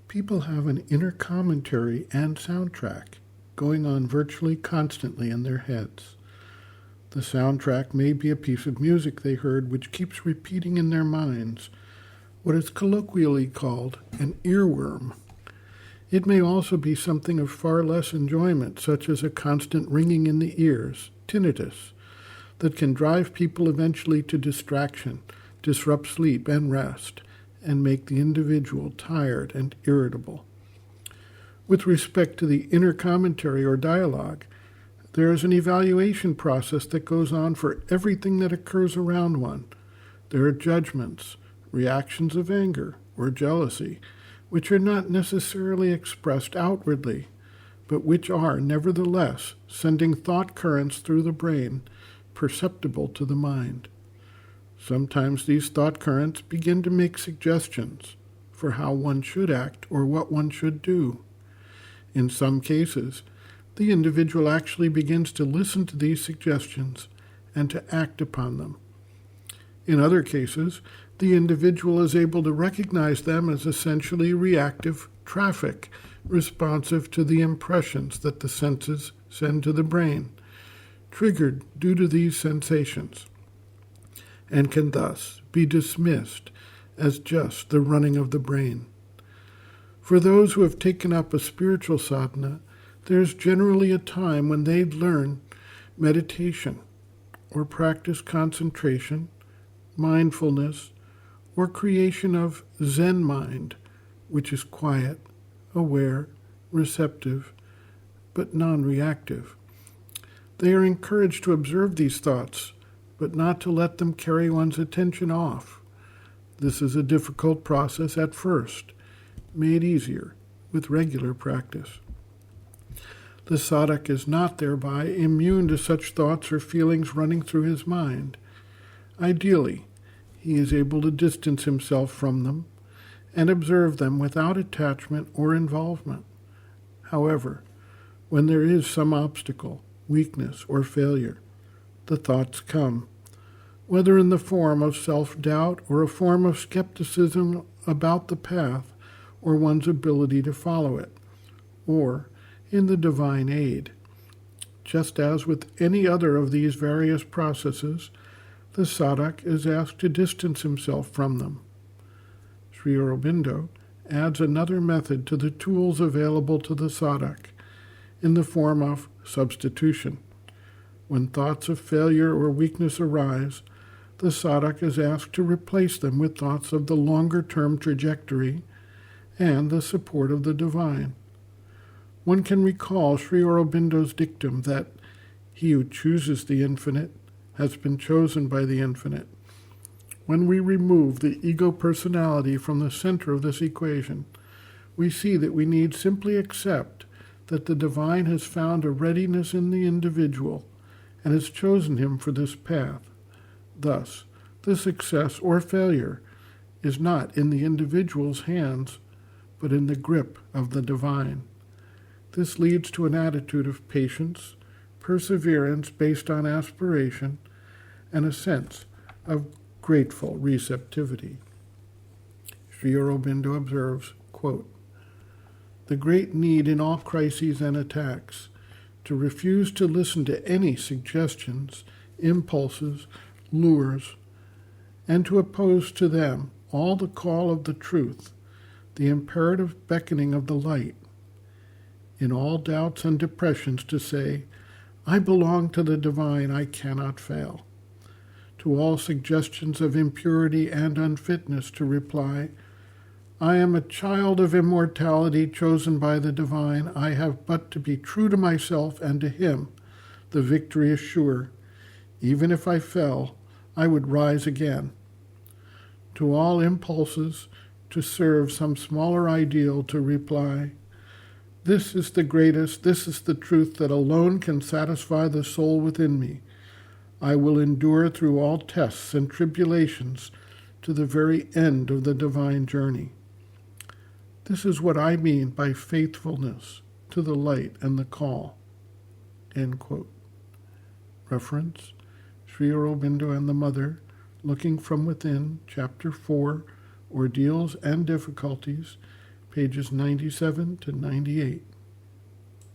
People have an inner commentary and soundtrack going on virtually constantly in their heads. The soundtrack may be a piece of music they heard which keeps repeating in their minds, what is colloquially called an earworm. It may also be something of far less enjoyment, such as a constant ringing in the ears, tinnitus, that can drive people eventually to distraction, disrupt sleep and rest, and make the individual tired and irritable. With respect to the inner commentary or dialogue, there is an evaluation process that goes on for everything that occurs around one. There are judgments, reactions of anger or jealousy, which are not necessarily expressed outwardly, but which are, nevertheless, sending thought currents through the brain, perceptible to the mind. Sometimes these thought currents begin to make suggestions for how one should act or what one should do. In some cases, the individual actually begins to listen to these suggestions and to act upon them. In other cases, the individual is able to recognize them as essentially reactive traffic, responsive to the impressions that the senses send to the brain, triggered due to these sensations, and can thus be dismissed as just the running of the brain. For those who have taken up a spiritual sadhana, there is generally a time when they learn meditation or practice concentration, mindfulness, or creation of Zen mind, which is quiet, aware, receptive, but non-reactive. They are encouraged to observe these thoughts, but not to let them carry one's attention off. This is a difficult process at first, made easier with regular practice. The sadhak is not thereby immune to such thoughts or feelings running through his mind. Ideally, he is able to distance himself from them and observe them without attachment or involvement. However, when there is some obstacle, weakness, or failure, the thoughts come, whether in the form of self-doubt or a form of skepticism about the path or one's ability to follow it, or in the divine aid. Just as with any other of these various processes, the sadhak is asked to distance himself from them. Sri Aurobindo adds another method to the tools available to the sadhak in the form of substitution. When thoughts of failure or weakness arise, the sadhak is asked to replace them with thoughts of the longer-term trajectory and the support of the divine. One can recall Sri Aurobindo's dictum that he who chooses the infinite has been chosen by the infinite. When we remove the ego personality from the center of this equation, we see that we need simply accept that the divine has found a readiness in the individual and has chosen him for this path. Thus, the success or failure is not in the individual's hands, but in the grip of the divine. This leads to an attitude of patience, perseverance based on aspiration, and a sense of grateful receptivity. Sri Aurobindo observes, quote, "The great need in all crises and attacks to refuse to listen to any suggestions, impulses, lures, and to oppose to them all the call of the truth, the imperative beckoning of the light. In all doubts and depressions to say, I belong to the divine, I cannot fail. To all suggestions of impurity and unfitness to reply, I am a child of immortality chosen by the divine. I have but to be true to myself and to him. The victory is sure. Even if I fell, I would rise again. To all impulses to serve some smaller ideal to reply, this is the greatest, this is the truth that alone can satisfy the soul within me. I will endure through all tests and tribulations to the very end of the divine journey. This is what I mean by faithfulness to the light and the call." End quote. Reference, Sri Aurobindo and the Mother, Looking from Within, Chapter 4, Ordeals and Difficulties, pages 97 to 98.